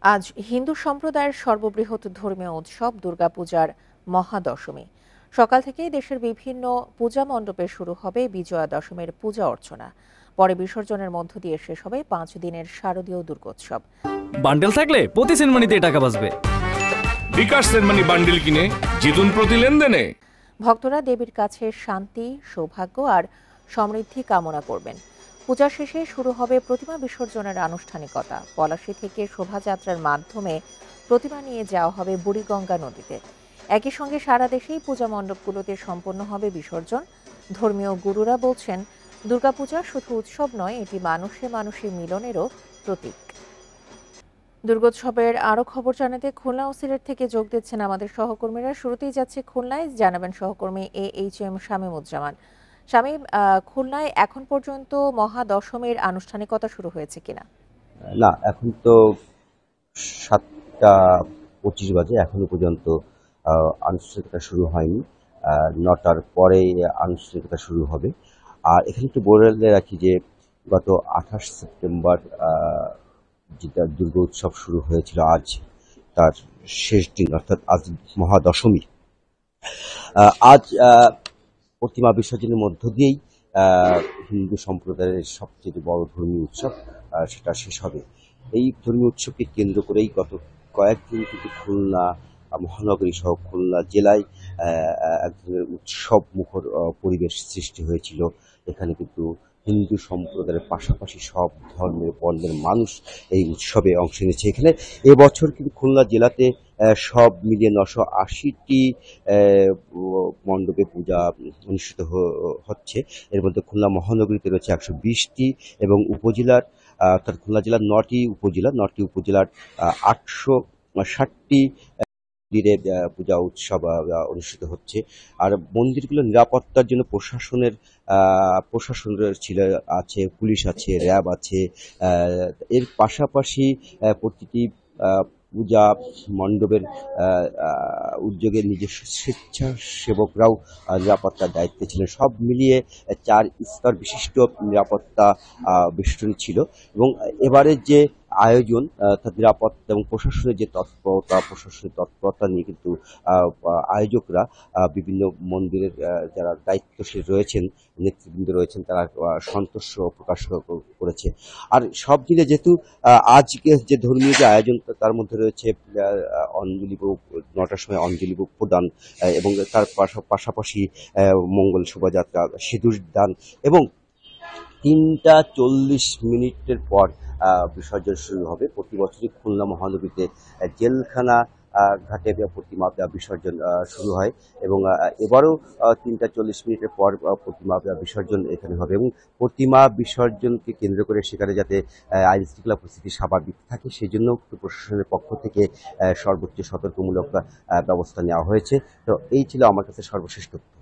আজ হিন্দু সম্প্রদায়ের সর্ববৃহৎ ধর্মীয় উৎসব দুর্গাপূজার মহাদশমী। সকাল থেকেই দেশের বিভিন্ন পূজা মণ্ডপে শুরু হবে বিজয়া দশমীর পূজা অর্চনা। পরে বিসর্জনের মধ্য দিয়ে শেষ হবে 5 দিনের শারদীয় দুর্গোৎসব। বান্ডেল থাকলে প্রতি সেনমানিতে টাকা বাঁচবে। বিকাশ সেনমানি বান্ডেল কিনে জিতুন প্রতি লেনদেনে। ভক্তরা দেবীর কাছে শান্তি, সৌভাগ্য আর সমৃদ্ধি কামনা করবেন। পূজা শেষে শুরু হবে প্রতিমা বিসর্জনের আনুষ্ঠানিকতা। পলাশী থেকে শোভাযাত্রার মাধ্যমে প্রতিমা নিয়ে যাওয়া হবে বুড়িগঙ্গা নদীতে। একই সঙ্গে সারা দেশেই পূজা মণ্ডপগুলোতে সম্পন্ন হবে বিসর্জন। ধর্মীয় গুরুরা বলছেন, দুর্গাপূজা শুধু উৎসব নয়, এটি মানুষে মানুষে মিলনেরও প্রতীক। দুর্গোৎসবের আরো খবর জানাতে খুলনা ও সিলেট থেকে যোগ দিচ্ছেন আমাদের সহকর্মীরা। শুরুতেই যাচ্ছে খুলনায়, জানাবেন সহকর্মী AHM শামীমুজ্জামান। শামীম, খুলনায় এখন পর্যন্ত মহাদশমীর আনুষ্ঠানিকতা শুরু হয়েছে কিনা? না, এখন তো 7টা 25 বাজে, এখনো পর্যন্ত আনুষ্ঠানিকতা শুরু হয়নি। 9টার পরে আনুষ্ঠানিকতা শুরু হবে। আর এখানে একটু বলে রাখি যে গত 28 সেপ্টেম্বর যেটা দুর্গা উৎসব শুরু হয়েছিল, আজ তার শেষ দিন, অর্থাৎ আজ মহাদশমী। আজ প্রতিমা বিসর্জনের মধ্য দিয়েই হিন্দু সম্প্রদায়ের সবচেয়ে বড় ধর্মীয় উৎসব সেটা শেষ হবে। এই ধর্মীয় উৎসবকে কেন্দ্র করেই গত কয়েকদিন কিন্তু খুলনা মহানগরী সহ খুলনা জেলায় এক ধরনের উৎসব মুখর পরিবেশ সৃষ্টি হয়েছিল। এখানে কিন্তু হিন্দু সম্প্রদায়ের পাশাপাশি সব ধর্মের বর্ণের মানুষ এই উৎসবে অংশ নিয়েছে। এখানে এবছর কিন্তু খুলনা জেলাতে সব মিলিয়ে 980টি মণ্ডপে পূজা অনুষ্ঠিত হচ্ছে। এর মধ্যে খুলনা মহানগরীতে রয়েছে 120টি এবং উপজেলার অর্থাৎ খুলনা জেলার 9টি উপজেলার 860টি মন্দিরে পূজা উৎসব অনুষ্ঠিত হচ্ছে। আর মন্দিরগুলো নিরাপত্তার জন্য প্রশাসন আছে, পুলিশ আছে, র্যাব আছে। এর পাশাপাশি প্রতিটি পূজা মণ্ডপের উদ্যোগে নিজস্ব স্বেচ্ছাসেবকরাও নিরাপত্তার দায়িত্বে ছিলেন। সব মিলিয়ে 4 স্তর বিশিষ্ট নিরাপত্তা বেষ্টনী ছিল। এবং এবারের যে আয়োজন, অর্থাৎ নিরাপত্তা এবং প্রশাসনের যে প্রশাসনের তৎপরতা নিয়ে কিন্তু আয়োজকরা বিভিন্ন মন্দিরের যারা দায়িত্বশীল রয়েছেন, নেতৃবৃন্দ রয়েছেন, তারা সন্তোষ প্রকাশ করেছে। আর সব মিলে যেহেতু আজকে যে ধর্মীয় যে আয়োজন, তার মধ্যে রয়েছে অঞ্জলি ভোগ, 9টার সময় অঞ্জলি ভোগ প্রদান এবং তার পাশাপাশি মঙ্গল শোভাযাত্রা, সিঁদুর দান এবং 3টা 40 মিনিটের পর বিসর্জন শুরু হবে। প্রতি বছরই খুলনা মহানগরীতে জেলখানা ঘাটে প্রতিমা বিসর্জন শুরু হয় এবং এবারও 3টা 40 মিনিটের পর প্রতিমা বিসর্জন এখানে হবে। এবং প্রতিমা বিসর্জনকে কেন্দ্র করে সেখানে যাতে আইন শৃঙ্খলা পরিস্থিতি স্বাভাবিক থাকে, সেই জন্য প্রশাসনের পক্ষ থেকে সর্বোচ্চ সতর্কমূলক ব্যবস্থা নেওয়া হয়েছে। তো এই ছিল আমার কাছে সর্বশেষ তথ্য।